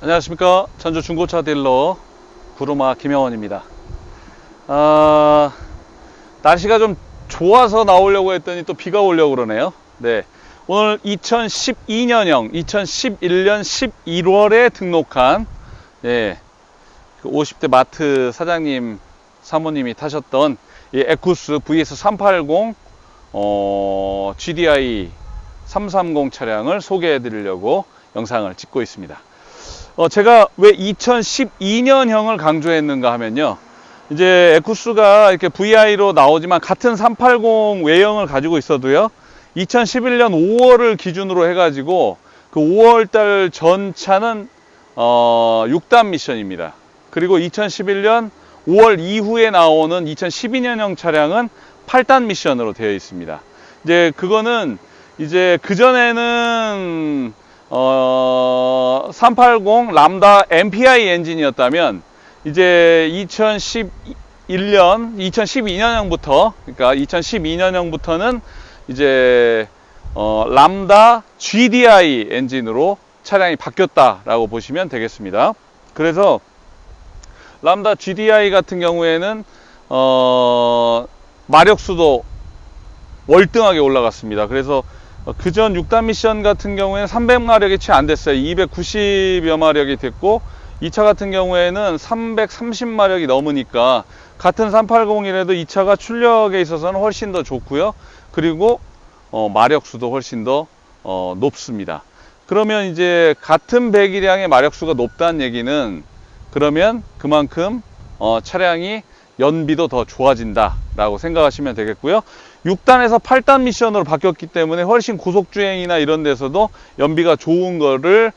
안녕하십니까. 전주 중고차 딜러 구루마 김영원입니다. 날씨가 좀 좋아서 나오려고 했더니 또 비가 오려고 그러네요. 네, 오늘 2012년형 2011년 11월에 등록한 50대 마트 사장님 사모님이 타셨던 이 에쿠스 VS380 GDI 330 차량을 소개해 드리려고 영상을 찍고 있습니다. 제가 왜 2012년형을 강조했는가 하면요, 이제 에쿠스가 이렇게 VI로 나오지만 같은 380 외형을 가지고 있어도요, 2011년 5월을 기준으로 해가지고 그 5월달 전 차는 6단 미션입니다. 그리고 2011년 5월 이후에 나오는 2012년형 차량은 8단 미션으로 되어 있습니다. 이제 그거는 이제 그전에는 380 람다 MPI 엔진이었다면 이제 2012년형부터, 그러니까 2012년형부터는 이제 람다 GDI 엔진으로 차량이 바뀌었다라고 보시면 되겠습니다. 그래서 람다 GDI 같은 경우에는 마력수도 월등하게 올라갔습니다. 그래서 그전 6단 미션 같은 경우에는 300마력이 채 안 됐어요. 290여 마력이 됐고, 이 차 같은 경우에는 330마력이 넘으니까 같은 380이라도 이 차가 출력에 있어서는 훨씬 더 좋고요. 그리고 마력수도 훨씬 더 높습니다. 그러면 이제 같은 배기량의 마력수가 높다는 얘기는, 그러면 그만큼 차량이 연비도 더 좋아진다 라고 생각하시면 되겠고요. 6단에서 8단 미션으로 바뀌었기 때문에 훨씬 고속주행이나 이런 데서도 연비가 좋은 거를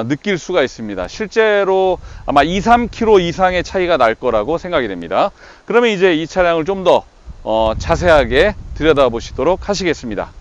느낄 수가 있습니다. 실제로 아마 2-3km 이상의 차이가 날 거라고 생각이 됩니다. 그러면 이제 이 차량을 좀 더 자세하게 들여다보시도록 하시겠습니다.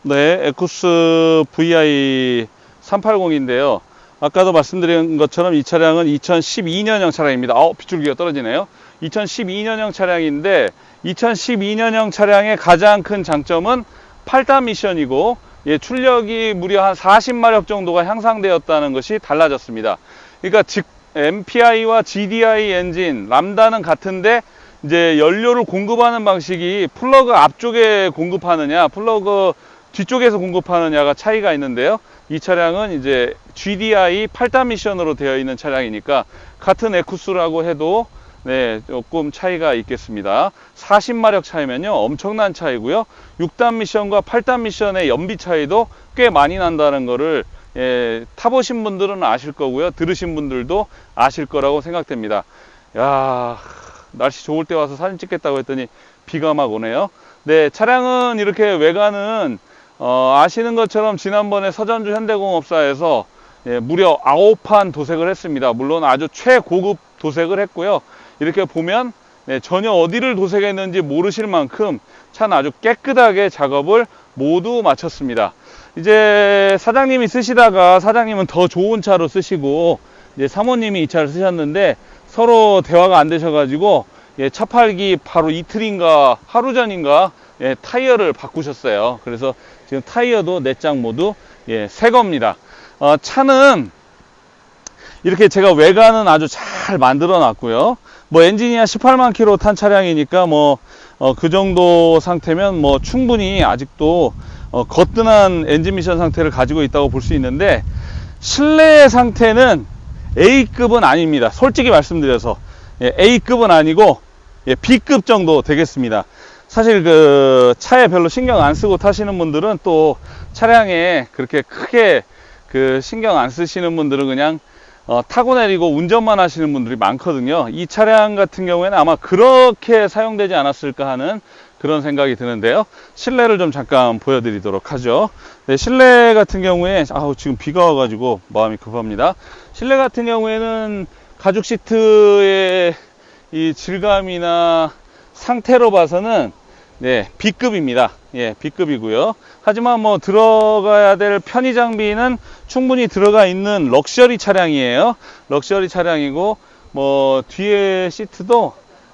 네, 에쿠스 VI 380인데요. 아까도 말씀드린 것처럼 이 차량은 2012년형 차량입니다. 빗줄기가 떨어지네요. 2012년형 차량인데, 2012년형 차량의 가장 큰 장점은 8단 미션이고, 출력이 무려 한 40마력 정도가 향상되었다는 것이 달라졌습니다. 그러니까 즉 MPI와 GDI 엔진, 람다는 같은데 이제 연료를 공급하는 방식이 플러그 앞쪽에 공급하느냐, 플러그 뒤쪽에서 공급하느냐가 차이가 있는데요. 이 차량은 이제 GDI 8단 미션으로 되어 있는 차량이니까 같은 에쿠스라고 해도 조금 차이가 있겠습니다. 40마력 차이면요 엄청난 차이고요. 6단 미션과 8단 미션의 연비 차이도 꽤 많이 난다는 거를 타보신 분들은 아실 거고요. 들으신 분들도 아실 거라고 생각됩니다. 야, 날씨 좋을 때 와서 사진 찍겠다고 했더니 비가 막 오네요. 네, 차량은 이렇게 외관은 아시는 것처럼 지난번에 서전주 현대공업사에서 무려 9판 도색을 했습니다. 물론 아주 최고급 도색을 했고요. 이렇게 보면 전혀 어디를 도색했는지 모르실 만큼 차는 아주 깨끗하게 작업을 모두 마쳤습니다. 이제 사장님이 쓰시다가, 사장님은 더 좋은 차로 쓰시고 이제 사모님이 이 차를 쓰셨는데 서로 대화가 안 되셔가지고 차 팔기 바로 이틀인가 하루 전인가 타이어를 바꾸셨어요. 그래서 지금 타이어도 4장 모두 새 겁니다. 차는 이렇게 제가 외관은 아주 잘 만들어 놨고요. 뭐 엔진이 한 18만 킬로 탄 차량이니까 그 정도 상태면 충분히 아직도 거뜬한 엔진 미션 상태를 가지고 있다고 볼 수 있는데, 실내 상태는 A급은 아닙니다. 솔직히 말씀드려서 A급은 아니고 B급 정도 되겠습니다. 사실 그 차에 별로 신경 안 쓰고 타시는 분들은, 또 차량에 그렇게 크게 그 신경 안 쓰시는 분들은 그냥 타고 내리고 운전만 하시는 분들이 많거든요. 이 차량 같은 경우에는 아마 그렇게 사용되지 않았을까 하는 그런 생각이 드는데요. 실내를 좀 잠깐 보여드리도록 하죠. 네, 실내 같은 경우에 지금 비가 와가지고 마음이 급합니다. 실내 같은 경우에는 가죽 시트의 이 질감이나 상태로 봐서는 B급입니다. B급이고요. 하지만 들어가야 될 편의 장비는 충분히 들어가 있는 럭셔리 차량이에요. 럭셔리 차량이고, 뒤에 시트도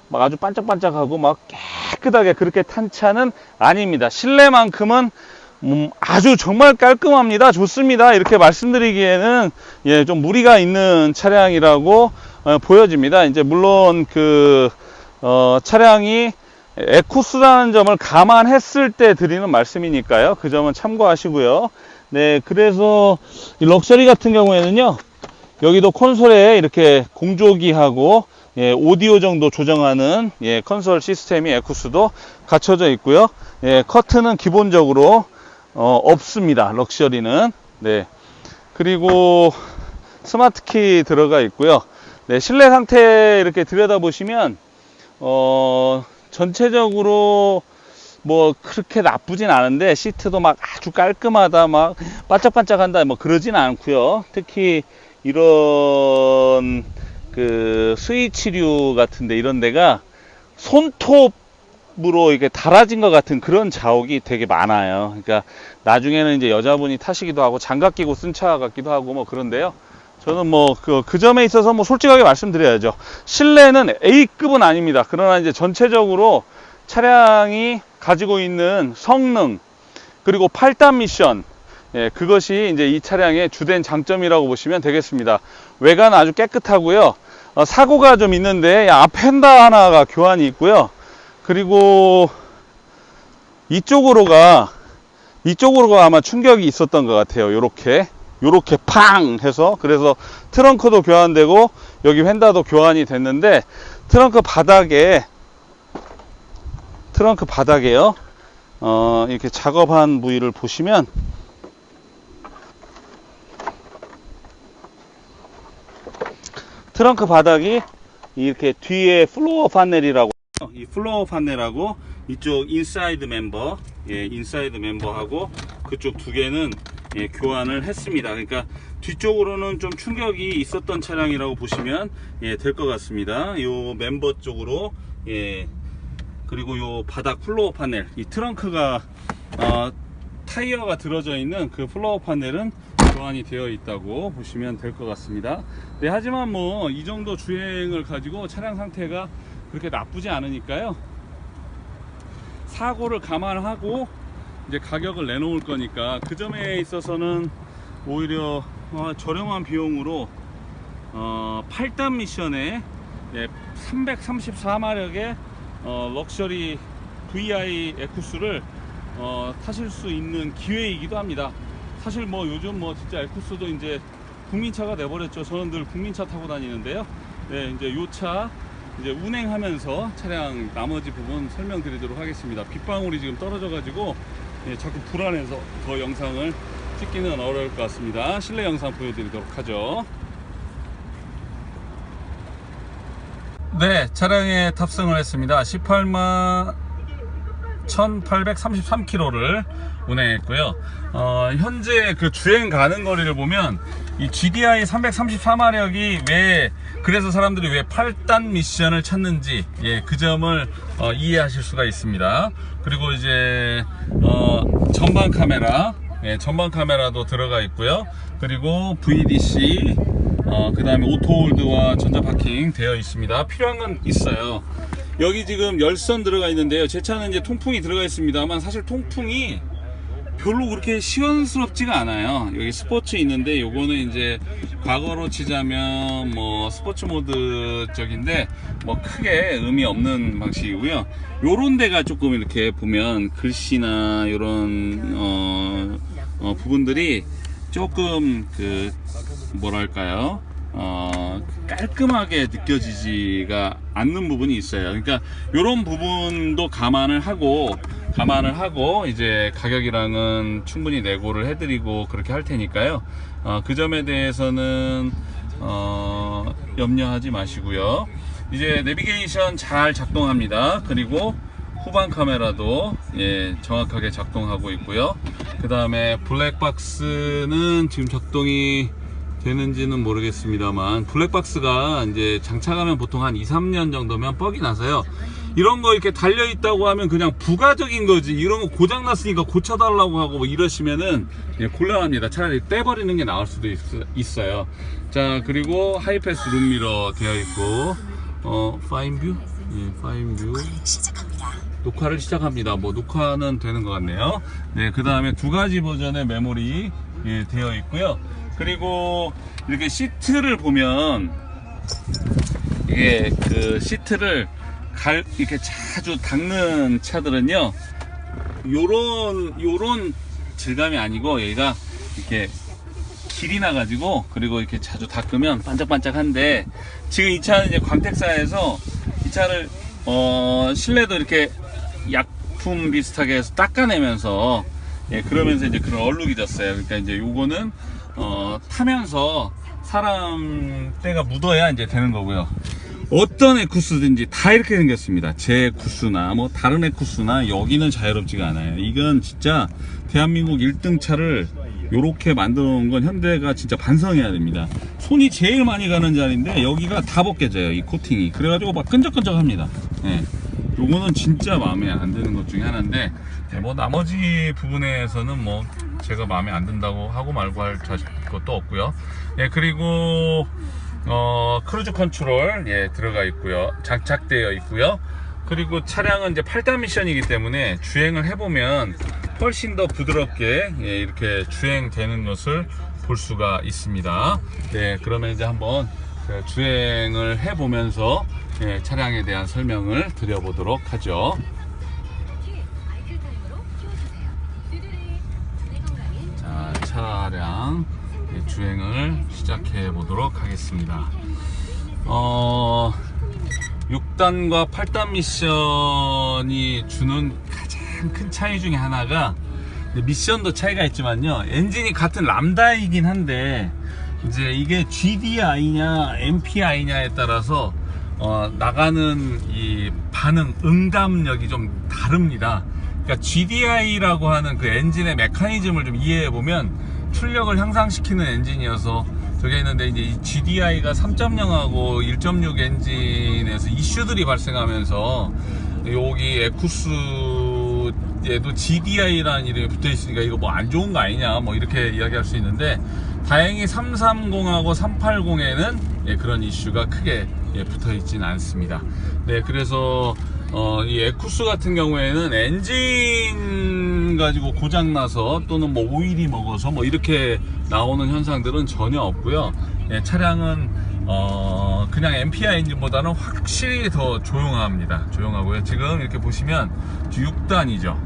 막 아주 반짝반짝하고 막 깨끗하게 그렇게 탄 차는 아닙니다. 실내만큼은 아주 정말 깔끔합니다. 좋습니다. 이렇게 말씀드리기에는 예, 좀 무리가 있는 차량이라고 보여집니다. 이제 물론 차량이 에쿠스라는 점을 감안했을 때 드리는 말씀이니까요. 그 점은 참고하시고요. 네, 그래서 이 럭셔리 같은 경우에는요, 여기도 콘솔에 이렇게 공조기하고 예, 오디오 정도 조정하는 예, 컨솔 시스템이 에쿠스도 갖춰져 있고요. 예, 커튼은 기본적으로 없습니다. 럭셔리는. 네. 그리고 스마트키 들어가 있고요. 네, 실내 상태 이렇게 들여다보시면 전체적으로 뭐 그렇게 나쁘진 않은데 시트도 막 아주 깔끔하다, 막 반짝반짝한다, 뭐 그러진 않고요. 특히 이런 스위치류 같은데 이런 데가 손톱으로 이렇게 달아진 것 같은 그런 자욱이 되게 많아요. 그러니까 나중에는 이제 여자분이 타시기도 하고 장갑 끼고 쓴 차 같기도 하고 뭐 그런데요. 저는 뭐 그 점에 있어서 뭐 솔직하게 말씀드려야죠. 실내는 A급은 아닙니다. 그러나 이제 전체적으로 차량이 가지고 있는 성능, 그리고 8단 미션, 예, 그것이 이제 이 차량의 주된 장점이라고 보시면 되겠습니다. 외관은 아주 깨끗하고요. 사고가 좀 있는데 앞 휀다 하나가 교환이 있고요. 그리고 이쪽으로가 아마 충격이 있었던 것 같아요. 요렇게 팡 해서. 그래서 트렁크도 교환되고 여기 휀다도 교환이 됐는데, 트렁크 바닥에요, 이렇게 작업한 부위를 보시면 트렁크 바닥이 이렇게 뒤에 플로어 판넬이라고, 이 플로어 판넬하고 이쪽 인사이드 멤버, 예, 인사이드 멤버하고 그쪽 두 개는 예, 교환을 했습니다. 그러니까 뒤쪽으로는 좀 충격이 있었던 차량이라고 보시면 예, 될 것 같습니다. 요 멤버 쪽으로, 예, 그리고 요 바닥 플로어 판넬, 이 트렁크가 타이어가 들어져 있는 그 플로어 판넬은 교환이 되어 있다고 보시면 될 것 같습니다. 네, 하지만 뭐 이 정도 주행을 가지고 차량 상태가 그렇게 나쁘지 않으니까요. 사고를 감안하고 이제 가격을 내놓을 거니까 그 점에 있어서는 오히려 저렴한 비용으로 8단 미션에 334마력의 럭셔리 VI 에쿠스를 타실 수 있는 기회이기도 합니다. 사실 뭐 요즘 뭐 진짜 에쿠스도 이제 국민차가 돼버렸죠. 저는 늘 국민차 타고 다니는데요. 네, 이제 요 차 이제 운행하면서 차량 나머지 부분 설명드리도록 하겠습니다. 빗방울이 지금 떨어져 가지고 자꾸 불안해서 더 영상을 찍기는 어려울 것 같습니다. 실내 영상 보여드리도록 하죠. 네, 차량에 탑승을 했습니다. 18만 1833km를 운행했고요. 현재 그 주행 가는 거리를 보면 이 GDI 334마력이 그래서 사람들이 왜 8단 미션을 찾는지, 예, 그 점을 이해하실 수가 있습니다. 그리고 이제 전방 카메라, 예, 전방 카메라도 들어가 있고요. 그리고 VDC, 그 다음에 오토홀드와 전자파킹 되어 있습니다. 필요한 건 있어요. 여기 지금 열선 들어가 있는데요. 제 차는 이제 통풍이 들어가 있습니다만 사실 통풍이 별로 그렇게 시원스럽지가 않아요. 여기 스포츠 있는데 요거는 이제 과거로 치자면 뭐 스포츠 모드 쪽인데 뭐 크게 의미 없는 방식이고요. 요런 데가 조금 이렇게 보면 글씨나 요런 부분들이 조금 뭐랄까요, 깔끔하게 느껴지지가 않는 부분이 있어요. 그러니까 이런 부분도 감안을 하고 이제 가격이랑은 충분히 내고를 해드리고 그렇게 할 테니까요. 그 점에 대해서는 염려하지 마시고요. 이제 내비게이션 잘 작동합니다. 그리고 후방 카메라도 예, 정확하게 작동하고 있고요. 그 다음에 블랙박스는 지금 작동이 되는지는 모르겠습니다만, 블랙박스가 이제 장착하면 보통 한 2-3년 정도면 뻑이 나서요. 이런 거 이렇게 달려 있다고 하면 그냥 부가적인 거지, 이런 거 고장 났으니까 고쳐달라고 하고 뭐 이러시면은 예, 곤란합니다. 차라리 떼버리는 게 나을 수도 있어요. 자, 그리고 하이패스 룸미러 되어 있고, 파인뷰? 예, 파인뷰. 시작합니다. 녹화를 시작합니다. 뭐 녹화는 되는 것 같네요. 네, 그 다음에 두 가지 버전의 메모리 되어 있고요. 그리고 이렇게 시트를 보면 이게 그 시트를 이렇게 자주 닦는 차들은요, 요런 질감이 아니고 여기가 이렇게 길이 나가지고, 그리고 이렇게 자주 닦으면 반짝반짝한데, 지금 이 차는 이제 광택사에서 이 차를 실내도 이렇게 약품 비슷하게 해서 닦아내면서, 예, 그러면서 이제 그런 얼룩이 졌어요. 그러니까 이제 요거는 타면서 사람 때가 묻어야 이제 되는 거고요. 어떤 에쿠스든지 다 이렇게 생겼습니다. 제 에쿠스나 뭐 다른 에쿠스나 여기는 자유롭지가 않아요. 이건 진짜 대한민국 1등 차를 요렇게 만들어 놓은 건 현대가 진짜 반성해야 됩니다. 손이 제일 많이 가는 자리인데 여기가 다 벗겨져요, 이 코팅이. 그래가지고 막 끈적끈적 합니다. 예. 요거는 진짜 마음에 안 드는 것 중에 하나인데, 뭐 나머지 부분에서는 뭐 제가 마음에 안 든다고 하고 말고 할 것도 없고요. 예, 그리고 크루즈 컨트롤, 예, 들어가 있고요. 장착되어 있고요. 그리고 차량은 이제 8단 미션이기 때문에 주행을 해보면 훨씬 더 부드럽게, 예, 이렇게 주행되는 것을 볼 수가 있습니다. 네, 그러면 이제 한번 주행을 해보면서, 예, 차량에 대한 설명을 드려보도록 하죠. 자, 차량 주행을 시작해 보도록 하겠습니다. 6단과 8단 미션이 주는 가장 큰 차이 중에 하나가, 미션도 차이가 있지만요, 엔진이 같은 람다이긴 한데 이제 이게 GDI냐 MPI냐에 따라서 나가는 이 반응 응답력이 좀 다릅니다. 그러니까 GDI라고 하는 그 엔진의 메커니즘을 좀 이해해 보면 출력을 향상시키는 엔진이어서 저게 있는데, 이제 이 GDI가 3.0하고 1.6 엔진에서 이슈들이 발생하면서 여기 에쿠스에도 GDI라는 이름이 붙어 있으니까 이거 뭐 안 좋은 거 아니냐, 뭐 이렇게 이야기할 수 있는데, 다행히 330하고 380에는, 예, 그런 이슈가 크게, 예, 붙어 있지는 않습니다. 네, 그래서 이 에쿠스 같은 경우에는 엔진 가지고 고장나서 또는 뭐 오일이 먹어서 뭐 이렇게 나오는 현상들은 전혀 없고요. 예, 차량은 그냥 MPI 엔진보다는 확실히 더 조용합니다. 조용하고요. 지금 이렇게 보시면 6단이죠.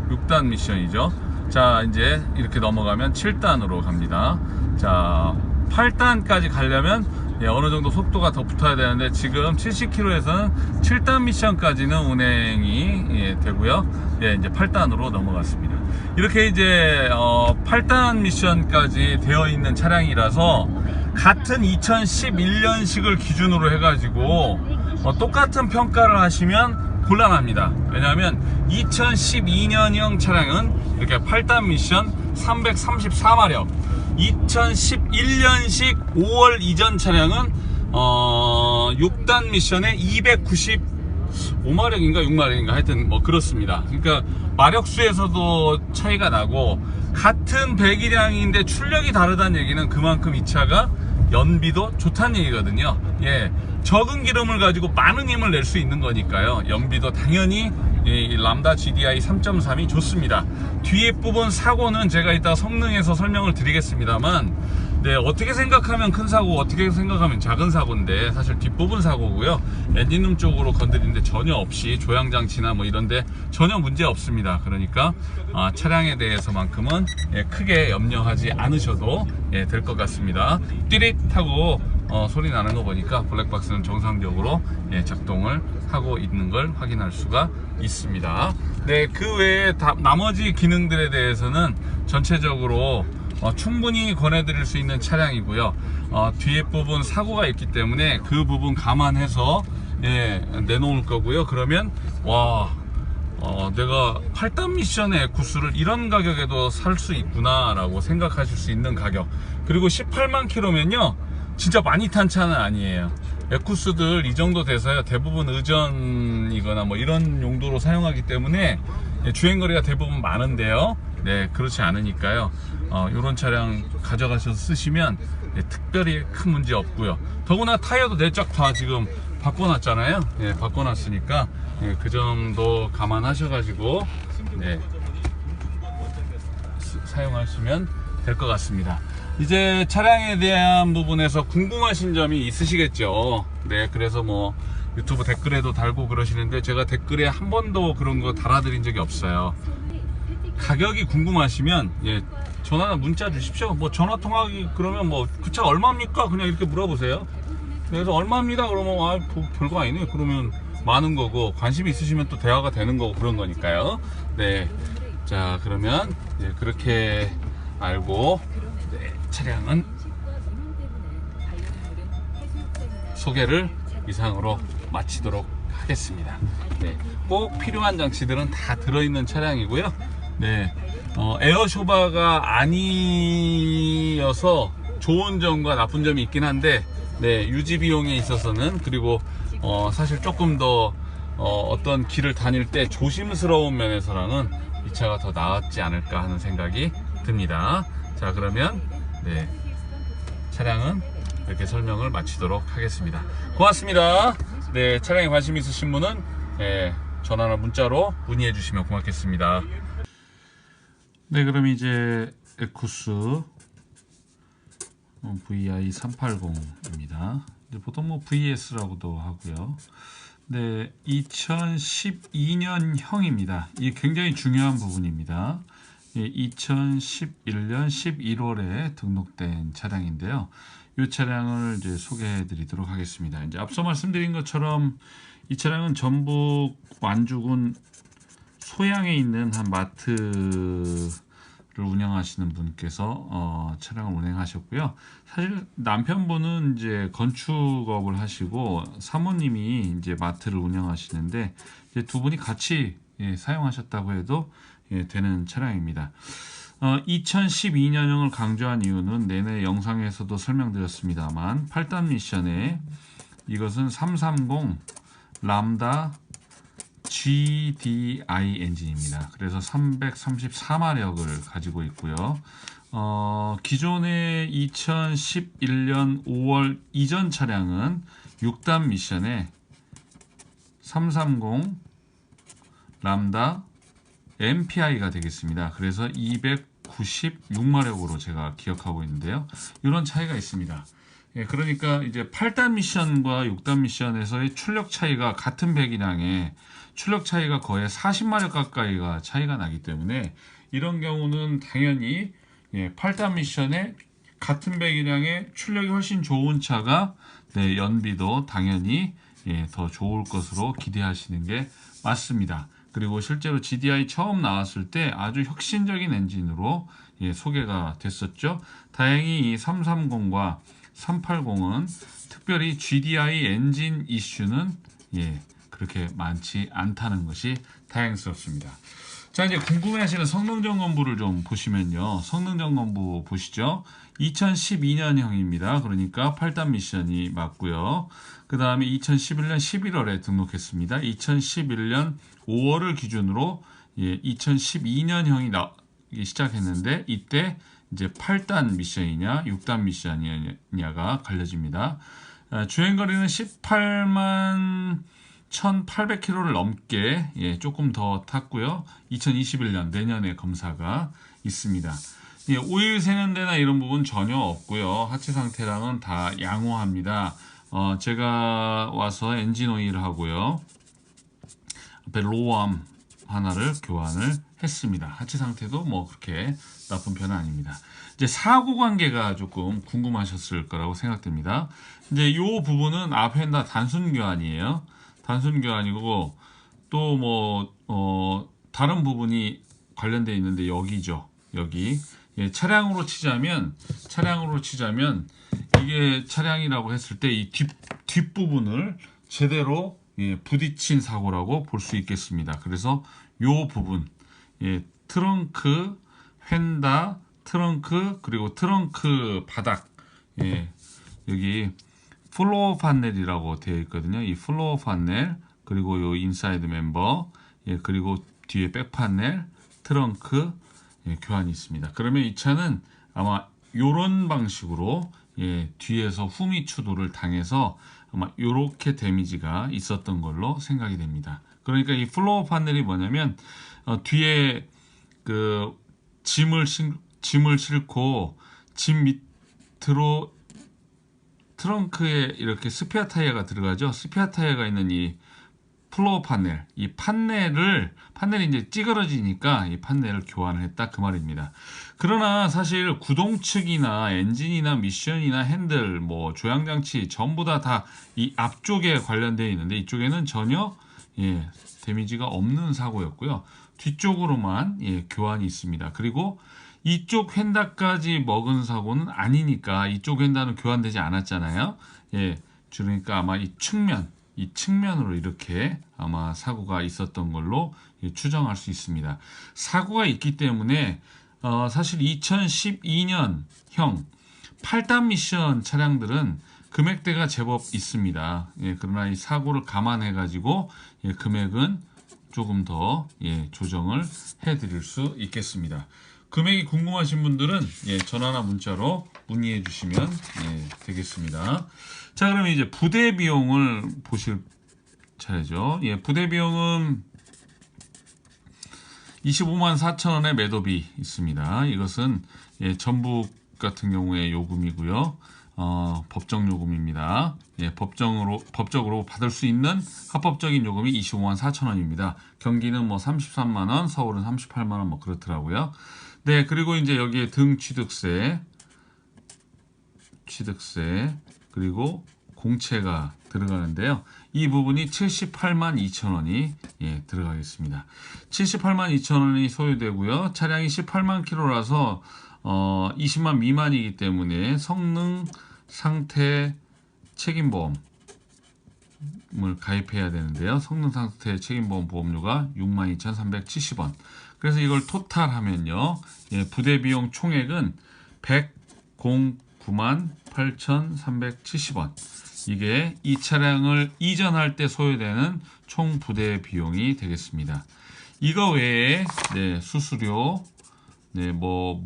6단 미션이죠. 자, 이제 이렇게 넘어가면 7단으로 갑니다. 자, 8단까지 가려면, 예, 어느 정도 속도가 더 붙어야 되는데, 지금 70km에서는 7단 미션까지는 운행이, 예, 되고요. 예, 이제 8단으로 넘어갔습니다. 이렇게 이제 8단 미션까지 되어 있는 차량이라서 같은 2011년식을 기준으로 해가지고 똑같은 평가를 하시면 곤란합니다. 왜냐하면 2012년형 차량은 이렇게 8단 미션 334마력, 2011년식 5월 이전 차량은 6단 미션에 295마력인가 6마력인가 하여튼 뭐 그렇습니다. 그러니까 마력수에서도 차이가 나고, 같은 배기량인데 출력이 다르다는 얘기는 그만큼 이 차가 연비도 좋다는 얘기거든요. 예, 적은 기름을 가지고 많은 힘을 낼 수 있는 거니까요. 연비도 당연히 이 람다 GDI 3.3이 좋습니다. 뒤에 부분 사고는 제가 이따 성능에서 설명을 드리겠습니다만, 네, 어떻게 생각하면 큰 사고, 어떻게 생각하면 작은 사고인데 사실 뒷부분 사고고요. 엔진룸 쪽으로 건드리는데 전혀 없이 조향장치나 뭐 이런데 전혀 문제 없습니다. 그러니까 차량에 대해서만큼은, 예, 크게 염려하지 않으셔도, 예, 될 것 같습니다. 띠릿하고 소리 나는 거 보니까 블랙박스는 정상적으로, 예, 작동을 하고 있는 걸 확인할 수가 있습니다. 네, 그 외에 나머지 기능들에 대해서는 전체적으로 충분히 권해드릴 수 있는 차량이고요. 뒤에 부분 사고가 있기 때문에 그 부분 감안해서, 예, 내놓을 거고요. 그러면 와, 내가 8단 미션의 에쿠스를 이런 가격에도 살 수 있구나 라고 생각하실 수 있는 가격. 그리고 18만 킬로면요 진짜 많이 탄 차는 아니에요. 에쿠스들 이 정도 돼서요 대부분 의전이거나 뭐 이런 용도로 사용하기 때문에 주행거리가 대부분 많은데요. 네, 그렇지 않으니까요. 이런 차량 가져가셔서 쓰시면, 네, 특별히 큰 문제 없고요. 더구나 타이어도 내적 다 지금 바꿔놨잖아요. 예, 바꿔놨으니까 네, 그 점도 감안하셔가지고 네, 사용하시면 될 것 같습니다. 이제 차량에 대한 부분에서 궁금하신 점이 있으시겠죠. 네, 그래서 뭐 유튜브 댓글에도 달고 그러시는데 제가 댓글에 한 번도 그런 거 달아드린 적이 없어요. 가격이 궁금하시면 예, 전화나 문자 주십시오. 뭐 전화 통화하기 그러면 뭐 그 차 얼마입니까? 그냥 이렇게 물어보세요. 그래서 얼마입니다. 그러면 아, 별거 아니네. 그러면 많은 거고, 관심이 있으시면 또 대화가 되는 거고 그런 거니까요. 네, 자 그러면 예, 그렇게 알고 네, 차량은 소개를 이상으로 마치도록 하겠습니다. 네, 꼭 필요한 장치들은 다 들어있는 차량이고요. 네, 에어쇼바가 아니어서 좋은 점과 나쁜 점이 있긴 한데, 네, 유지 비용에 있어서는, 그리고 사실 조금 더 어떤 길을 다닐 때 조심스러운 면에서랑은 이 차가 더 나았지 않을까 하는 생각이 듭니다. 자 그러면 네, 차량은 이렇게 설명을 마치도록 하겠습니다. 고맙습니다. 네, 차량에 관심 있으신 분은 전화나 문자로 문의해 주시면 고맙겠습니다. 네, 그럼 이제 에쿠스 VI380입니다. 보통 뭐 VS라고도 하고요. 네, 2012년형입니다. 이게 굉장히 중요한 부분입니다. 2011년 11월에 등록된 차량인데요. 이 차량을 이제 소개해 드리도록 하겠습니다. 이제 앞서 말씀드린 것처럼 이 차량은 전북 완주군 소양에 있는 한 마트를 운영하시는 분께서 차량을 운행하셨고요. 사실 남편분은 이제 건축업을 하시고 사모님이 이제 마트를 운영하시는데 이제 두 분이 같이 사용하셨다고 해도 되는 차량입니다. 2012년형을 강조한 이유는 내내 영상에서도 설명드렸습니다만 8단 미션에 이것은 330 람다 GDI 엔진입니다. 그래서 334마력을 가지고 있고요. 기존의 2011년 5월 이전 차량은 6단 미션에 330 람다 MPI가 되겠습니다. 그래서 296마력으로 제가 기억하고 있는데요. 이런 차이가 있습니다. 그러니까 이제 8단 미션과 6단 미션에서의 출력 차이가 같은 배기량에 출력 차이가 거의 40마력 가까이가 차이가 나기 때문에 이런 경우는 당연히 8단 미션에 같은 배기량에 출력이 훨씬 좋은 차가 연비도 당연히 더 좋을 것으로 기대하시는 게 맞습니다. 그리고 실제로 GDI 처음 나왔을 때 아주 혁신적인 엔진으로 소개가 됐었죠. 다행히 이 330과 380은 특별히 GDI 엔진 이슈는 그렇게 많지 않다는 것이 다행스럽습니다. 자, 이제 궁금해하시는 성능점검부를 좀 보시면요. 성능점검부 보시죠. 2012년형입니다. 그러니까 8단 미션이 맞고요. 그 다음에 2011년 11월에 등록했습니다. 2011년 5월을 기준으로 2012년형이 나오기 시작했는데 이때 이제 8단 미션이냐 6단 미션이냐가 갈려집니다. 주행거리는 18만 1800km를 넘게 조금 더 탔고요. 2021년 내년에 검사가 있습니다. 오일 새는 데나 이런 부분 전혀 없고요. 하체 상태랑은 다 양호합니다. 제가 와서 엔진 오일을 하고요. 앞에 로우암 하나를 교환을 했습니다. 하체 상태도 뭐 그렇게 나쁜 편은 아닙니다. 이제 사고 관계가 조금 궁금하셨을 거라고 생각됩니다. 이제 이 부분은 앞에 다 단순 교환이에요. 단순 교환이고 또 뭐 다른 부분이 관련되어 있는데 여기죠. 여기 차량으로 치자면 이게 차량이라고 했을 때 이 뒷부분을 제대로 부딪힌 사고라고 볼 수 있겠습니다. 그래서 요 부분 트렁크 휀다 트렁크 그리고 트렁크 바닥 여기 플로어 판넬이라고 되어 있거든요. 이 플로어 판넬 그리고 요 인사이드 멤버 그리고 뒤에 백 판넬 트렁크 교환이 있습니다. 그러면 이 차는 아마 요런 방식으로 뒤에서 후미 추돌을 당해서 아마 요렇게 데미지가 있었던 걸로 생각이 됩니다. 그러니까 이 플로어 판넬이 뭐냐면 뒤에 그 짐을 싣고 짐 밑으로 트렁크에 이렇게 스페어 타이어가 들어가죠. 스페어 타이어가 있는 이 플로어 판넬, 이 판넬이 이제 찌그러지니까 이 판넬을 교환을 했다 그 말입니다. 그러나 사실 구동 측이나 엔진이나 미션이나 핸들, 뭐 조향장치 전부 다 이 앞쪽에 관련되어 있는데 이쪽에는 전혀 데미지가 없는 사고였고요. 뒤쪽으로만 교환이 있습니다. 그리고 이쪽 휀다까지 먹은 사고는 아니니까 이쪽 휀다는 교환되지 않았잖아요. 그러니까 아마 이 측면으로 이렇게 아마 사고가 있었던 걸로 추정할 수 있습니다. 사고가 있기 때문에 사실 2012년형 8단 미션 차량들은 금액대가 제법 있습니다. 그러나 이 사고를 감안해 가지고 금액은 조금 더 조정을 해 드릴 수 있겠습니다. 금액이 궁금하신 분들은 전화나 문자로 문의해 주시면 되겠습니다. 자, 그러면 이제 부대 비용을 보실 차례죠. 부대 비용은 25만 4천 원의 매도비 있습니다. 이것은 전북 같은 경우에 요금이고요. 법정 요금입니다. 법적으로 받을 수 있는 합법적인 요금이 25만 4천 원입니다. 경기는 뭐 33만 원, 서울은 38만 원 뭐 그렇더라고요. 네, 그리고 이제 여기에 등 취득세, 그리고 공채가 들어가는데요. 이 부분이 78만 2천 원이 들어가겠습니다. 78만 2천 원이 소요되고요. 차량이 18만 킬로라서 20만 미만이기 때문에 성능 상태 책임보험을 가입해야 되는데요. 성능 상태 책임보험 보험료가 62,370원. 그래서 이걸 토탈하면요. 부대 비용 총액은 109만 8,370원. 이게 이 차량을 이전할 때 소요되는 총 부대 비용이 되겠습니다. 이거 외에 수수료, 뭐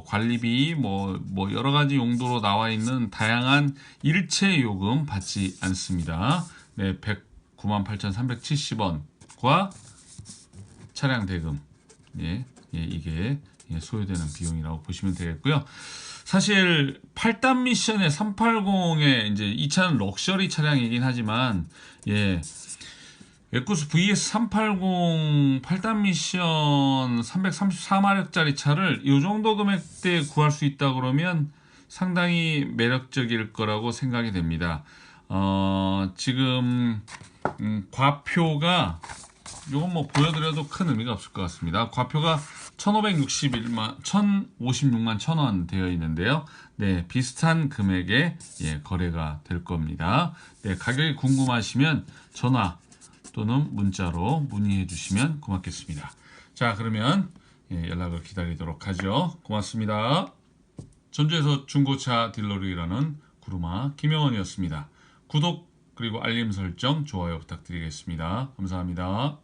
관리비, 뭐 여러 가지 용도로 나와 있는 다양한 일체 요금 받지 않습니다. 109만 8,370원과 차량 대금, 이게 소요되는 비용이라고 보시면 되겠고요. 사실 8단 미션의 380의 이제 이 차는 럭셔리 차량이긴 하지만 에쿠스 VS 380 8단 미션 334마력짜리 차를 이 정도 금액대에 구할 수 있다 그러면 상당히 매력적일 거라고 생각이 됩니다. 지금 과표가 이건 뭐 보여드려도 큰 의미가 없을 것 같습니다. 과표가 1,556만 1,000원 되어 있는데요. 비슷한 금액에 거래가 될 겁니다. 가격이 궁금하시면 전화 또는 문자로 문의해 주시면 고맙겠습니다. 자, 그러면 연락을 기다리도록 하죠. 고맙습니다. 전주에서 중고차 딜러로 일하는 구루마 김영원이었습니다. 구독 그리고 알림 설정, 좋아요 부탁드리겠습니다. 감사합니다.